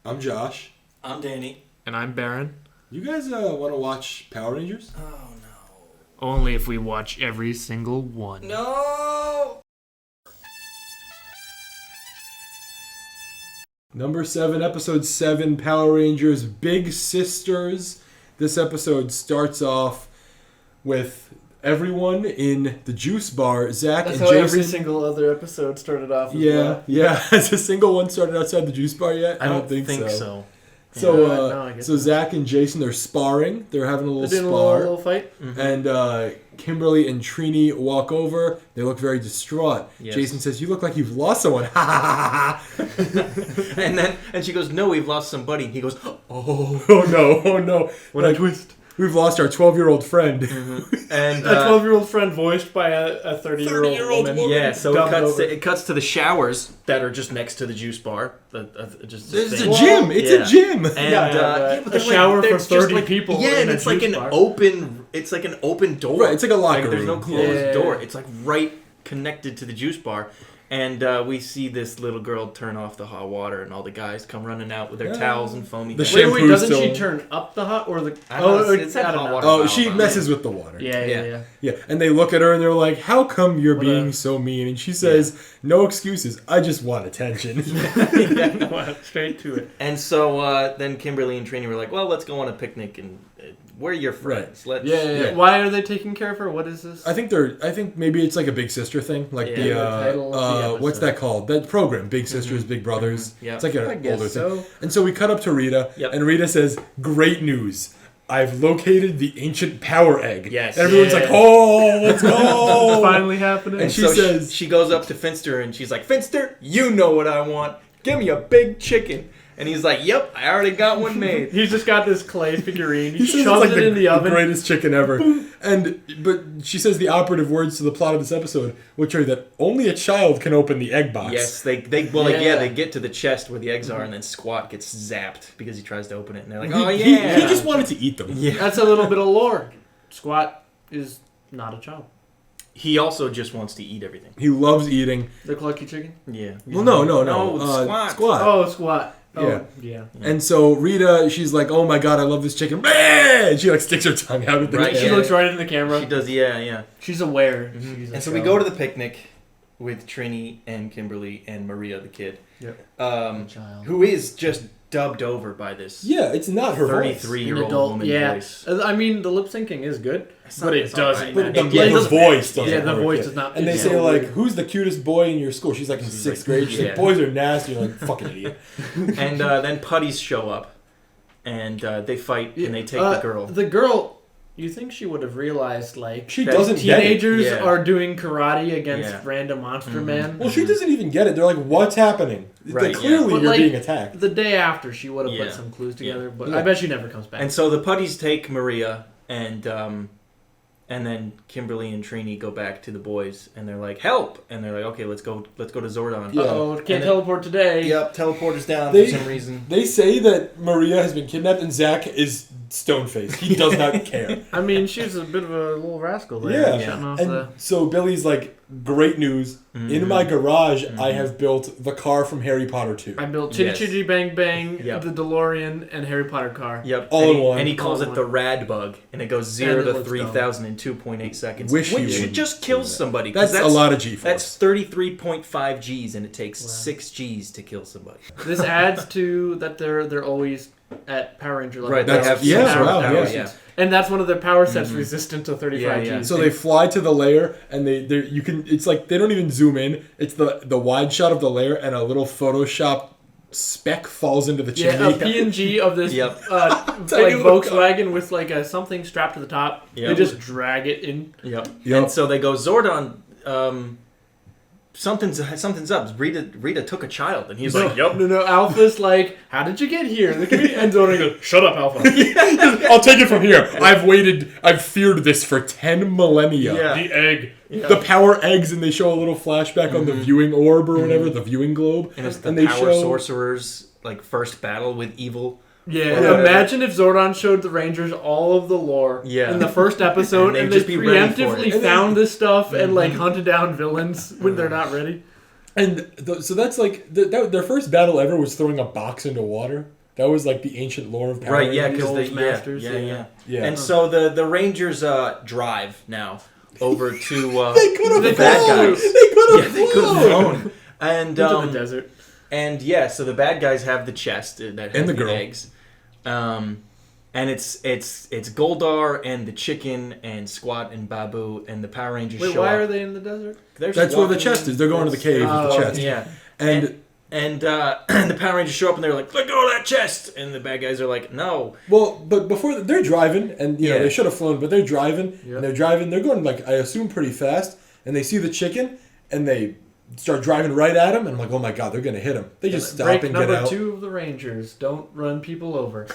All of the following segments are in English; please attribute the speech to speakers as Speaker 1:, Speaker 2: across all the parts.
Speaker 1: I'm Josh.
Speaker 2: I'm Danny.
Speaker 3: And I'm Baron.
Speaker 1: You guys want to watch Power Rangers?
Speaker 2: Oh, no.
Speaker 3: Only if we watch every single one.
Speaker 2: No!
Speaker 1: Number 7, episode 7, Power Rangers Big Sisters. This episode starts off with everyone in the juice bar. Zach
Speaker 4: That's
Speaker 1: and
Speaker 4: how
Speaker 1: Jason.
Speaker 4: every single other episode started off.
Speaker 1: Yeah. Has a single one started outside the juice bar yet?
Speaker 2: I don't think so.
Speaker 1: So Zach and Jason, they're sparring. They're having a little
Speaker 4: They're doing
Speaker 1: spar.
Speaker 4: a little fight.
Speaker 1: Mm-hmm. And Kimberly and Trini walk over. They look very distraught.
Speaker 2: Yes.
Speaker 1: Jason says, "You look like you've lost someone." Ha ha ha ha.
Speaker 2: And she goes, "No, we've lost somebody." He goes,
Speaker 1: Oh no.
Speaker 4: What a twist.
Speaker 1: We've lost our 12-year-old friend.
Speaker 2: Mm-hmm. And
Speaker 4: A 12-year-old friend voiced by a 30-year-old woman.
Speaker 2: yeah, so
Speaker 4: Dubbed
Speaker 2: it cuts to the showers that are just next to the juice bar.
Speaker 1: It's a gym. It's a gym.
Speaker 2: And
Speaker 4: a shower for 30 people.
Speaker 2: Yeah, and
Speaker 4: in
Speaker 2: it's
Speaker 4: a
Speaker 2: like
Speaker 4: juice
Speaker 2: an
Speaker 4: bar.
Speaker 2: open. It's like an open door.
Speaker 1: Right, it's like a locker
Speaker 2: There's no
Speaker 1: room.
Speaker 2: closed door. It's like right connected to the juice bar. And we see this little girl turn off the hot water, and all the guys come running out with their towels and foamy.
Speaker 1: The
Speaker 2: things.
Speaker 1: shampoo
Speaker 4: Doesn't
Speaker 1: still-
Speaker 4: she turn up the hot or the?
Speaker 2: I don't know, it's that
Speaker 4: I don't
Speaker 2: hot
Speaker 4: know.
Speaker 2: water.
Speaker 1: Oh, she
Speaker 2: valve.
Speaker 1: messes with the water.
Speaker 4: Yeah.
Speaker 1: Yeah, and they look at her and they're like, "How come you're
Speaker 4: What
Speaker 1: being
Speaker 4: a-
Speaker 1: so mean?" And she says, "No excuses. I just want attention."
Speaker 4: Straight to it.
Speaker 2: And so then Kimberly and Trini were like, "Well, let's go on a picnic, and we're your friends. Let's."
Speaker 1: Yeah.
Speaker 4: Why are they taking care of her? What is this?
Speaker 1: I think maybe it's like a big sister thing, like
Speaker 2: Yeah.
Speaker 1: the
Speaker 4: The title of the
Speaker 1: what's
Speaker 4: episode.
Speaker 1: that called? That program, Big Sisters, Big Brothers.
Speaker 2: Yeah.
Speaker 1: It's like
Speaker 4: I
Speaker 1: an
Speaker 4: guess
Speaker 1: older
Speaker 4: so.
Speaker 1: thing. And so we cut up to Rita,
Speaker 2: Yep.
Speaker 1: and Rita says, "Great news. I've located the ancient power egg."
Speaker 2: Yes.
Speaker 1: And everyone's
Speaker 4: Yeah.
Speaker 1: like, "Oh, let's
Speaker 4: It's
Speaker 1: go!"
Speaker 4: finally happening.
Speaker 1: And she
Speaker 2: So
Speaker 1: says-
Speaker 2: she goes up to Finster and she's like, "Finster, you know what I want. Give me a big chicken." And he's like, "Yep, I already got one made."
Speaker 4: He's just got this clay figurine. He
Speaker 1: He says it's
Speaker 4: shoves
Speaker 1: like
Speaker 4: it in the oven.
Speaker 1: greatest chicken ever. But she says the operative words to the plot of this episode, which are that only a child can open the egg box.
Speaker 2: Yes, they get to the chest where the eggs are, and then Squat gets zapped because he tries to open it, and they're like, "Oh
Speaker 1: He
Speaker 2: yeah."
Speaker 1: just wanted to eat them.
Speaker 2: Yeah.
Speaker 4: That's a little bit of lore. Squat is not a child.
Speaker 2: He also just wants to eat everything.
Speaker 1: He loves eating.
Speaker 4: The clucky chicken?
Speaker 2: Yeah.
Speaker 1: Well, no.
Speaker 2: Squat.
Speaker 1: Squat.
Speaker 4: Oh, squat.
Speaker 1: Yeah.
Speaker 4: Oh, yeah.
Speaker 1: And so Rita, she's like, "Oh my god, I love this chicken!" And she like sticks her tongue out at the
Speaker 2: Right,
Speaker 4: She
Speaker 2: yeah.
Speaker 4: looks right in the camera.
Speaker 2: She does, yeah.
Speaker 4: She's aware. She's a
Speaker 2: And so we
Speaker 4: child.
Speaker 2: go to the picnic with Trini and Kimberly and Maria, the kid,
Speaker 4: Yep.
Speaker 3: Child.
Speaker 2: who is just dubbed over by this
Speaker 1: Yeah, it's not her voice.
Speaker 2: 33-year-old woman voice.
Speaker 4: I mean, the lip syncing is good,
Speaker 2: It's
Speaker 4: but
Speaker 2: not-
Speaker 4: it
Speaker 2: it's
Speaker 4: doesn't
Speaker 2: alright.
Speaker 4: match.
Speaker 1: But
Speaker 2: Yeah, it
Speaker 1: her
Speaker 2: doesn't
Speaker 1: voice doesn't
Speaker 4: Yeah, the
Speaker 1: work,
Speaker 4: voice does not.
Speaker 1: And they
Speaker 4: it's
Speaker 1: say
Speaker 4: so
Speaker 1: like,
Speaker 4: weird.
Speaker 1: "Who's the cutest boy in your school?" She's like in
Speaker 2: She's
Speaker 1: 6th
Speaker 2: like,
Speaker 1: grade. She's
Speaker 2: yeah.
Speaker 1: like, "Boys are nasty." You're like, "Fucking idiot."
Speaker 2: And then putties show up, and they fight, and they take the girl.
Speaker 4: The girl, you think she would have realized, like,
Speaker 1: She
Speaker 4: that
Speaker 1: doesn't get it.
Speaker 4: teenagers
Speaker 2: Yeah.
Speaker 4: are doing karate against
Speaker 2: Yeah.
Speaker 4: random monster
Speaker 2: Mhm.
Speaker 4: man.
Speaker 1: Well, she doesn't even get it. They're like, "What's happening?"
Speaker 2: Right,
Speaker 1: Like,
Speaker 2: yeah.
Speaker 1: clearly,
Speaker 4: But,
Speaker 1: you're
Speaker 4: like,
Speaker 1: being attacked.
Speaker 4: The day after, she would have
Speaker 2: Yeah.
Speaker 4: put some clues together, but
Speaker 1: Yeah.
Speaker 4: I bet she never comes back.
Speaker 2: And so the putties take Maria, and then Kimberly and Trini go back to the boys, and they're like, "Help!" And they're like, "Okay, let's go to Zordon."
Speaker 1: Yeah.
Speaker 4: Uh-oh, can't
Speaker 2: And
Speaker 4: teleport today.
Speaker 2: Yep, teleporters down
Speaker 1: They-
Speaker 2: for some reason.
Speaker 1: They say that Maria has been kidnapped, and Zach is stone-faced. He does not care.
Speaker 4: I mean, she's a bit of a little rascal there.
Speaker 1: Yeah.
Speaker 4: Shutting off
Speaker 1: And
Speaker 4: the...
Speaker 1: so Billy's like, "Great news! In my garage, I
Speaker 2: Mhm.
Speaker 1: have built the car from Harry Potter 2."
Speaker 4: I built Chitty
Speaker 2: Yes.
Speaker 4: Chitty Bang Bang,
Speaker 2: Yep.
Speaker 4: the DeLorean, and Harry Potter car.
Speaker 2: Yep,
Speaker 1: All
Speaker 2: and
Speaker 1: in
Speaker 2: he,
Speaker 1: one.
Speaker 2: and he calls
Speaker 4: All in
Speaker 2: it the
Speaker 4: one.
Speaker 2: rad bug, and it goes 0
Speaker 4: And it
Speaker 2: to
Speaker 4: looks
Speaker 2: 3,000 in 2.8 seconds.
Speaker 1: Wish he
Speaker 2: which
Speaker 1: wouldn't
Speaker 2: just
Speaker 1: do
Speaker 2: kills
Speaker 1: that.
Speaker 2: somebody. 'cause
Speaker 1: That's a lot of G-force.
Speaker 2: That's 33.5 Gs, and it takes
Speaker 4: Wow.
Speaker 2: 6 Gs to kill somebody.
Speaker 4: This adds to that they're always at Power Ranger level.
Speaker 2: Right, they
Speaker 1: That's-
Speaker 2: have
Speaker 1: yeah,
Speaker 2: some
Speaker 1: wow,
Speaker 2: powers,
Speaker 1: yeah.
Speaker 4: And that's one of their power sets
Speaker 2: Mhm.
Speaker 4: resistant to 35
Speaker 2: Yeah, yeah.
Speaker 4: Gs.
Speaker 1: So they fly to the lair, and you can. It's like they don't even zoom in. It's the wide shot of the lair, and a little Photoshop speck falls into the
Speaker 4: Yeah,
Speaker 1: chimney.
Speaker 4: a PNG of this
Speaker 2: Yep.
Speaker 4: like
Speaker 1: Tiny little
Speaker 4: Volkswagen with like a something strapped to the top.
Speaker 2: Yep.
Speaker 4: They just drag it in.
Speaker 2: Yep.
Speaker 1: Yep.
Speaker 2: And so they go, Zordon, something's up. Rita took a child, and he's like, "Yep."
Speaker 4: No. Alpha's like, how did you get here? And Zordon goes, shut up, Alpha.
Speaker 1: I'll take it from here. I've feared this for 10 millennia.
Speaker 2: Yeah.
Speaker 4: The egg.
Speaker 2: Yeah.
Speaker 1: The power eggs, and they show a little flashback on the viewing orb or whatever, the viewing globe.
Speaker 2: And it's the
Speaker 1: they
Speaker 2: power
Speaker 1: show
Speaker 2: sorcerer's like first battle with evil.
Speaker 4: Yeah,
Speaker 1: Yeah.
Speaker 4: imagine if Zordon showed the Rangers all of the lore
Speaker 2: Yeah.
Speaker 4: in the first episode,
Speaker 2: And they'd
Speaker 4: and they
Speaker 2: just be ready for it.
Speaker 4: preemptively
Speaker 1: And
Speaker 4: found this stuff and like
Speaker 2: Mhm.
Speaker 4: hunted down villains when they're not ready.
Speaker 1: And so that's like their first battle ever was throwing a box into water. That was like the ancient lore of Power
Speaker 2: Right, yeah,
Speaker 1: Rangers.
Speaker 2: because
Speaker 3: old
Speaker 2: they
Speaker 3: masters,
Speaker 2: yeah.
Speaker 1: Yeah.
Speaker 2: And so the Rangers drive now over to
Speaker 1: They could have
Speaker 2: the
Speaker 1: flown.
Speaker 2: bad guys.
Speaker 1: They could have
Speaker 2: They could have flown. And
Speaker 3: Into the desert.
Speaker 2: And yeah, so the bad guys have the chest that has
Speaker 1: And the
Speaker 2: the
Speaker 1: girl.
Speaker 2: eggs. And it's Goldar and the chicken and Squat and Babu and the Power Rangers
Speaker 3: Wait,
Speaker 2: show
Speaker 3: why
Speaker 2: up.
Speaker 3: are they in the desert?
Speaker 2: They're just
Speaker 1: That's where the
Speaker 2: walking-
Speaker 1: chest is. They're going to the cave with the
Speaker 3: Oh,
Speaker 1: chest.
Speaker 2: Yeah.
Speaker 1: And
Speaker 2: And the Power Rangers show up and they're like, let go of that chest! And the bad guys are like, no.
Speaker 1: well, but before they're driving, and you know
Speaker 2: Yeah.
Speaker 1: they should have flown, but they're driving,
Speaker 3: Yeah.
Speaker 1: and they're driving. They're going like I assume pretty fast, and they see the chicken, and they start driving right at him, and I'm like, oh my god, they're gonna hit him. They just stop
Speaker 3: Break
Speaker 1: and get
Speaker 3: number
Speaker 1: out.
Speaker 3: 2 of the Rangers. Don't run people over.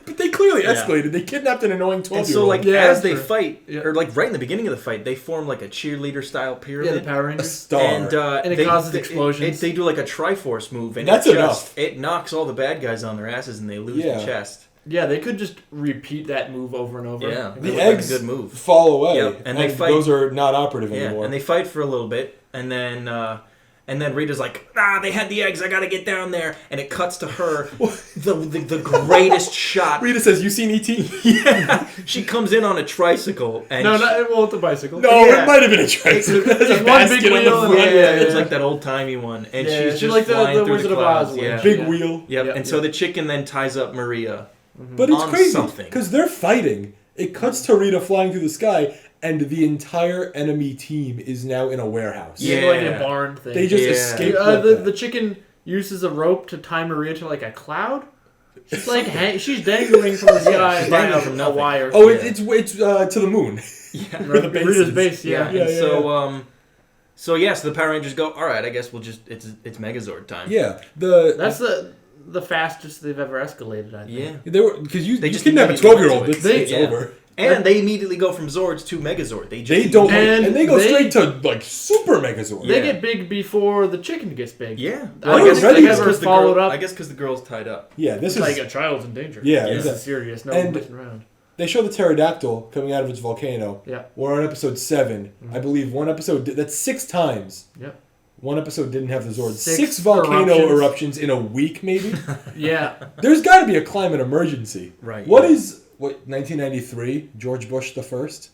Speaker 1: But they clearly
Speaker 2: Yeah.
Speaker 1: escalated. They kidnapped an annoying 12-year-old.
Speaker 2: And so, like,
Speaker 3: Yeah,
Speaker 2: as they
Speaker 3: sure.
Speaker 2: fight,
Speaker 3: Yeah.
Speaker 2: or like right in the beginning of the fight, they form like a cheerleader-style
Speaker 3: Yeah,
Speaker 2: pyramid.
Speaker 3: the Power
Speaker 1: a
Speaker 3: Rangers.
Speaker 1: star.
Speaker 2: And
Speaker 3: And it causes explosions.
Speaker 2: They do like a Triforce move, and
Speaker 1: That's
Speaker 2: it
Speaker 1: enough.
Speaker 2: It knocks all the bad guys on their asses, and they lose
Speaker 1: Yeah.
Speaker 2: the chest.
Speaker 3: Yeah, they could just repeat that move over and over.
Speaker 2: Yeah,
Speaker 1: The
Speaker 2: that would've been
Speaker 1: eggs
Speaker 2: a good move.
Speaker 1: fall away,
Speaker 2: Yep,
Speaker 1: and
Speaker 2: and they fight-
Speaker 1: those are not operative
Speaker 2: Yeah,
Speaker 1: anymore.
Speaker 2: and they fight for a little bit, and then Rita's like, they had the eggs, I gotta get down there, and it cuts to her, the greatest shot.
Speaker 1: Rita says, "You seen ET?"
Speaker 2: Yeah, she comes in on a tricycle, and
Speaker 3: No,
Speaker 2: she-
Speaker 3: well, it's a bicycle.
Speaker 1: No,
Speaker 2: Yeah.
Speaker 1: it might have been a tricycle. There's
Speaker 3: It's
Speaker 1: a
Speaker 3: one
Speaker 1: basket
Speaker 3: big
Speaker 1: on the
Speaker 3: wheel and
Speaker 1: front.
Speaker 2: yeah,
Speaker 3: yeah,
Speaker 2: it's
Speaker 3: yeah.
Speaker 2: like that old timey one, and
Speaker 3: Yeah,
Speaker 2: she's
Speaker 3: she's
Speaker 2: just
Speaker 3: like the
Speaker 2: flying through
Speaker 3: Wizard
Speaker 2: the
Speaker 3: of
Speaker 2: clouds.
Speaker 3: Oz
Speaker 2: Yeah,
Speaker 3: witch.
Speaker 1: Big
Speaker 3: Yeah.
Speaker 1: wheel.
Speaker 2: Yep.
Speaker 3: Yep,
Speaker 2: And so the chicken then ties up Maria.
Speaker 1: But it's
Speaker 2: On
Speaker 1: crazy
Speaker 2: something.
Speaker 1: because they're fighting. It cuts to Rita flying through the sky, and the entire enemy team is now in a warehouse.
Speaker 3: Yeah,
Speaker 2: Yeah.
Speaker 3: like a barn thing.
Speaker 1: They just
Speaker 2: Yeah.
Speaker 1: escaped. Like
Speaker 3: the
Speaker 1: that.
Speaker 3: chicken uses a rope to tie Maria to like a cloud. She's like she's dangling from the sky
Speaker 2: she's
Speaker 3: by
Speaker 2: dangling from
Speaker 3: a
Speaker 2: nothing.
Speaker 3: wire.
Speaker 1: Oh,
Speaker 2: Yeah.
Speaker 1: it's to the moon.
Speaker 2: Yeah.
Speaker 1: Where the base
Speaker 3: Rita's
Speaker 1: is.
Speaker 3: base, yeah.
Speaker 1: Yeah,
Speaker 2: and
Speaker 1: yeah,
Speaker 2: so so the Power Rangers go, all right, I guess we'll just it's Megazord time.
Speaker 1: Yeah,
Speaker 3: That's the fastest they've ever escalated, I think.
Speaker 2: Yeah.
Speaker 1: they were because
Speaker 2: They
Speaker 1: they
Speaker 2: just
Speaker 1: just kidnap a
Speaker 2: immediately
Speaker 1: 12-year-old.
Speaker 2: went to it.
Speaker 1: It's
Speaker 2: Yeah.
Speaker 1: over.
Speaker 2: And they immediately go from Zords to Megazord. They
Speaker 1: They don't,
Speaker 3: And
Speaker 1: and they go
Speaker 3: they-
Speaker 1: straight to like Super Megazord.
Speaker 3: They
Speaker 2: Yeah.
Speaker 3: get big before the chicken gets big.
Speaker 2: Yeah.
Speaker 1: I
Speaker 2: I
Speaker 1: guess-
Speaker 2: guess
Speaker 1: I guess
Speaker 3: because the girl-
Speaker 2: I guess because the girl's tied up.
Speaker 1: Yeah, this
Speaker 3: It's
Speaker 1: is
Speaker 3: like a child's in danger.
Speaker 1: Yeah,
Speaker 3: This
Speaker 1: exactly.
Speaker 3: is serious. No
Speaker 1: And-
Speaker 3: one's messing around.
Speaker 1: they show the pterodactyl coming out of its volcano.
Speaker 3: Yeah.
Speaker 1: We're on episode 7. I believe one episode that's 6 times.
Speaker 3: Yep.
Speaker 1: One episode didn't have the Zord.
Speaker 3: 6
Speaker 1: 6 volcano
Speaker 3: eruptions.
Speaker 1: eruptions in a week, maybe.
Speaker 3: Yeah.
Speaker 1: There's got to be a climate emergency.
Speaker 2: Right.
Speaker 1: What is 1993? George Bush the first.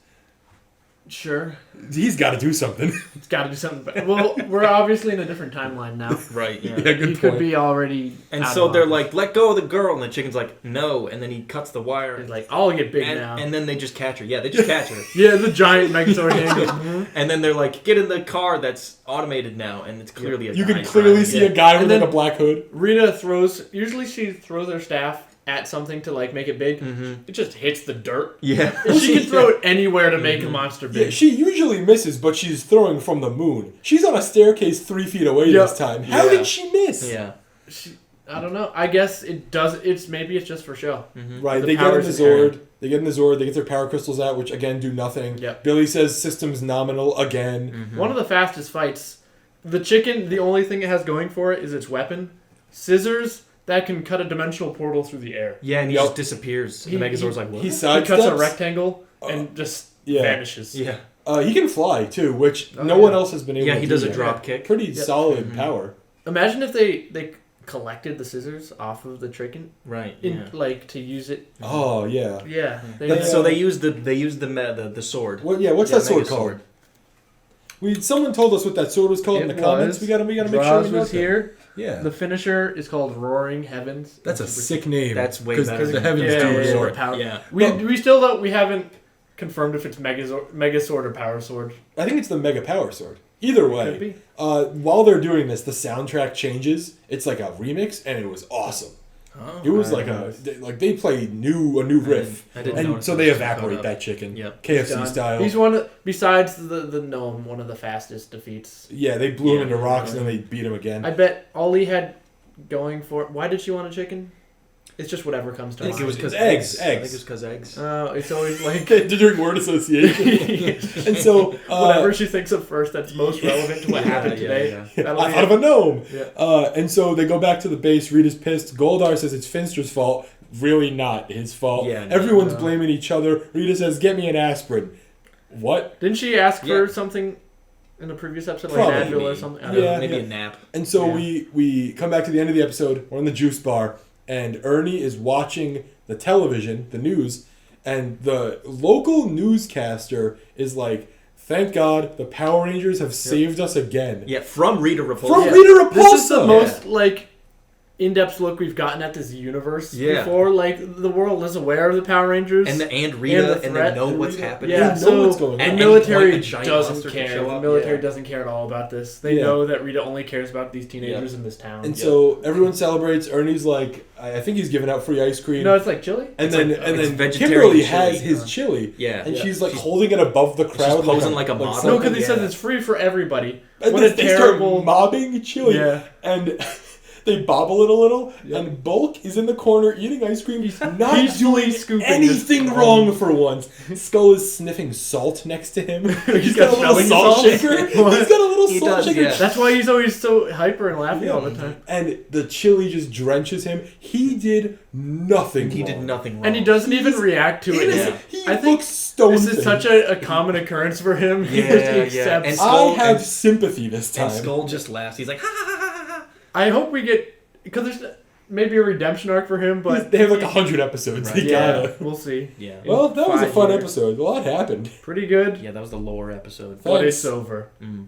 Speaker 3: Sure.
Speaker 1: He's got to do something.
Speaker 3: It's got to do something. Well, we're obviously in a different timeline now.
Speaker 2: Right. Yeah.
Speaker 1: Yeah, good
Speaker 3: He could
Speaker 1: point.
Speaker 3: be already.
Speaker 2: And
Speaker 3: out
Speaker 2: so
Speaker 3: of
Speaker 2: they're
Speaker 3: office.
Speaker 2: like, let go of the girl, and the chicken's like, no, and then he cuts the wire,
Speaker 3: He's like, I'll get big
Speaker 2: and,
Speaker 3: now.
Speaker 2: and then they just catch her. Yeah, they just catch her.
Speaker 3: Yeah, the giant Megazord hand.
Speaker 2: And then they're like, get in the car that's automated now, and it's clearly a
Speaker 1: You
Speaker 2: guy
Speaker 1: can clearly
Speaker 2: driving.
Speaker 1: see
Speaker 2: Yeah.
Speaker 1: a guy with
Speaker 3: And
Speaker 1: like
Speaker 3: then-
Speaker 1: a black hood.
Speaker 3: Rita throws. Usually, she throws her staff at something to like make it big. It just hits the dirt.
Speaker 2: Yeah.
Speaker 3: And she can throw it anywhere to make a monster
Speaker 1: Yeah,
Speaker 3: big.
Speaker 1: she usually misses, but she's throwing from the moon. She's on a staircase 3 feet away
Speaker 3: Yep.
Speaker 1: this time. How
Speaker 2: Yeah.
Speaker 1: did she miss?
Speaker 2: Yeah.
Speaker 3: I don't know. I guess it does. Maybe it's just for show.
Speaker 1: Right,
Speaker 3: The
Speaker 1: they get in
Speaker 3: powers
Speaker 1: the
Speaker 3: inherent.
Speaker 1: Zord. They get in the Zord. They get their power crystals out, which again do nothing.
Speaker 3: Yep.
Speaker 1: Billy says system's nominal again.
Speaker 3: One of the fastest fights. The chicken. The only thing it has going for it is its weapon, scissors that can cut a dimensional portal through the air.
Speaker 2: Yeah, and he
Speaker 1: Yep.
Speaker 2: just disappears.
Speaker 3: He-
Speaker 2: the Megazord's like, what?
Speaker 1: He
Speaker 3: He cuts a
Speaker 1: sidesteps.
Speaker 3: rectangle and just
Speaker 1: Yeah.
Speaker 3: vanishes.
Speaker 2: yeah.
Speaker 1: He can fly too, which
Speaker 3: Oh,
Speaker 1: no
Speaker 3: yeah.
Speaker 1: one else has been able
Speaker 2: Yeah,
Speaker 1: to
Speaker 2: he
Speaker 1: do
Speaker 2: does a
Speaker 1: yet.
Speaker 2: drop kick.
Speaker 1: Pretty
Speaker 3: Yep.
Speaker 1: solid power.
Speaker 3: Imagine if they collected the scissors off of the chicken
Speaker 2: Right.
Speaker 3: in
Speaker 2: Yeah.
Speaker 3: like to use it.
Speaker 1: Oh yeah.
Speaker 3: Yeah.
Speaker 2: And so they use the sword.
Speaker 1: What? Yeah. What's
Speaker 2: Yeah,
Speaker 1: that sword
Speaker 2: Megazord.
Speaker 1: called? Someone told us what that sword was called in
Speaker 3: It
Speaker 1: the comments.
Speaker 3: was.
Speaker 1: We gotta make sure
Speaker 3: Roz
Speaker 1: we know
Speaker 3: was
Speaker 1: that.
Speaker 3: here.
Speaker 1: Yeah.
Speaker 3: The finisher is called Roaring Heavens.
Speaker 1: That's a sick name.
Speaker 2: That's way
Speaker 1: 'Cause
Speaker 2: better.
Speaker 1: the heavens
Speaker 3: Yeah,
Speaker 1: do
Speaker 3: yeah, yeah,
Speaker 1: resort.
Speaker 3: the power.
Speaker 2: Yeah.
Speaker 3: We still don't. We haven't confirmed if it's Megazord or Power Sword.
Speaker 1: I think it's the Mega Power Sword. Either
Speaker 3: Could
Speaker 1: way,
Speaker 3: be.
Speaker 1: while they're doing this, the soundtrack changes. It's like a remix, and it was awesome.
Speaker 2: Oh,
Speaker 1: It was
Speaker 2: I
Speaker 1: like
Speaker 2: didn't
Speaker 1: they play a new riff,
Speaker 2: I didn't
Speaker 1: and
Speaker 2: notice
Speaker 1: so
Speaker 2: that.
Speaker 1: they
Speaker 2: It's caught
Speaker 1: evaporate
Speaker 2: up.
Speaker 1: that chicken.
Speaker 2: Yep.
Speaker 1: KFC
Speaker 3: Done.
Speaker 1: style.
Speaker 3: He's one of, besides the gnome, one of the fastest defeats.
Speaker 1: Yeah, they blew him
Speaker 2: Yeah.
Speaker 1: into rocks, and then they beat him again.
Speaker 3: I bet all he had going for. Why did she want a chicken? It's just whatever comes to
Speaker 2: I think it was
Speaker 3: mind.
Speaker 2: because
Speaker 1: Eggs.
Speaker 2: I think it was because eggs.
Speaker 3: It's always like
Speaker 1: During word association. And so
Speaker 3: whatever she thinks of first that's most relevant to what happened
Speaker 2: Yeah,
Speaker 3: today.
Speaker 2: yeah.
Speaker 3: That'll
Speaker 1: I
Speaker 3: be
Speaker 1: thought of
Speaker 3: it.
Speaker 1: a gnome.
Speaker 3: Yeah.
Speaker 1: And so they go back to the base. Rita's pissed. Goldar says it's Finster's fault. Really not his fault.
Speaker 2: Yeah, no,
Speaker 1: Everyone's
Speaker 3: no.
Speaker 1: blaming each other. Rita says, "Get me an aspirin." What?
Speaker 3: Didn't she ask for
Speaker 2: Yeah.
Speaker 3: something in the previous episode,
Speaker 1: Probably.
Speaker 3: like an Advil or something. I don't
Speaker 1: Yeah.
Speaker 3: know.
Speaker 2: Maybe a nap.
Speaker 1: And so
Speaker 3: Yeah.
Speaker 1: we come back to the end of the episode. We're in the juice bar, and Ernie is watching the television, the news, and the local newscaster is like, "Thank God the Power Rangers have saved us again."
Speaker 2: Yeah, from Rita Repulsa.
Speaker 1: From
Speaker 3: Yeah.
Speaker 1: Rita Repulsa.
Speaker 3: This is the most like in-depth look we've gotten at this universe
Speaker 2: Yeah.
Speaker 3: before. Like the world is aware of the Power Rangers
Speaker 2: and
Speaker 3: and
Speaker 2: Rita,
Speaker 3: the
Speaker 2: and they
Speaker 3: threat,
Speaker 2: know
Speaker 3: and
Speaker 2: what's
Speaker 3: Rita-
Speaker 2: happening.
Speaker 3: Yeah,
Speaker 1: They know
Speaker 3: so
Speaker 1: what's going on.
Speaker 3: the
Speaker 2: At any
Speaker 3: military
Speaker 2: point, a giant
Speaker 3: doesn't
Speaker 2: monster could
Speaker 3: care.
Speaker 2: show
Speaker 3: The
Speaker 2: up.
Speaker 3: military
Speaker 2: Yeah.
Speaker 3: doesn't care at all about this. They
Speaker 1: Yeah.
Speaker 3: know that Rita only cares about these teenagers in this town.
Speaker 1: And so everyone celebrates. Ernie's like, I think he's giving out free ice cream.
Speaker 3: no, it's like chili.
Speaker 1: and
Speaker 2: it's
Speaker 1: then
Speaker 2: like-
Speaker 1: and
Speaker 2: it's
Speaker 1: then
Speaker 2: vegetarian
Speaker 1: Kimberly
Speaker 2: chili.
Speaker 1: has his chili.
Speaker 2: Yeah.
Speaker 1: And
Speaker 3: Yeah.
Speaker 1: she's like
Speaker 2: She's-
Speaker 1: holding it above the crowd,
Speaker 2: posing like a model.
Speaker 3: No,
Speaker 1: something.
Speaker 3: because he
Speaker 2: Yeah.
Speaker 3: says it's free for everybody.
Speaker 1: And
Speaker 3: What
Speaker 1: then
Speaker 3: a
Speaker 1: they
Speaker 3: terrible.
Speaker 1: start mobbing chili,
Speaker 3: Yeah.
Speaker 1: and they bobble it a little.
Speaker 3: Yep.
Speaker 1: And Bulk is in the corner eating ice cream. He's not
Speaker 3: peacefully
Speaker 1: doing
Speaker 3: scooping
Speaker 1: anything
Speaker 3: this
Speaker 1: wrong for once. Skull is sniffing salt next to him. He's got a little
Speaker 3: smelling
Speaker 1: salt
Speaker 3: salt?
Speaker 1: shaker. He's got a little
Speaker 2: He
Speaker 1: salt
Speaker 2: does,
Speaker 1: shaker.
Speaker 2: yeah.
Speaker 3: That's why he's always so hyper and laughing all the time.
Speaker 1: And the chili just drenches him. He did nothing.
Speaker 2: He
Speaker 1: wrong.
Speaker 2: did nothing wrong.
Speaker 3: And he doesn't even react to it.
Speaker 2: Yeah.
Speaker 1: He
Speaker 3: I think
Speaker 1: looks stoned.
Speaker 3: This is such a common occurrence for him. He
Speaker 2: Yeah,
Speaker 3: just
Speaker 2: yeah.
Speaker 3: accepts.
Speaker 2: And
Speaker 1: I
Speaker 2: Skull
Speaker 1: have
Speaker 2: and-
Speaker 1: sympathy this time.
Speaker 2: And Skull just laughs. He's like, ha ha ha ha ha.
Speaker 3: I hope we get because there's maybe a redemption arc for him, but
Speaker 1: they have like 100 episodes.
Speaker 2: Right.
Speaker 1: They
Speaker 3: yeah,
Speaker 1: gotta.
Speaker 3: we'll see.
Speaker 2: Yeah.
Speaker 1: Well, that was a
Speaker 3: 5
Speaker 1: fun
Speaker 3: years.
Speaker 1: episode. A lot happened.
Speaker 3: Pretty good,
Speaker 2: Yeah, that was the lore episode.
Speaker 3: but
Speaker 1: Thanks.
Speaker 3: it's over.
Speaker 2: Mm.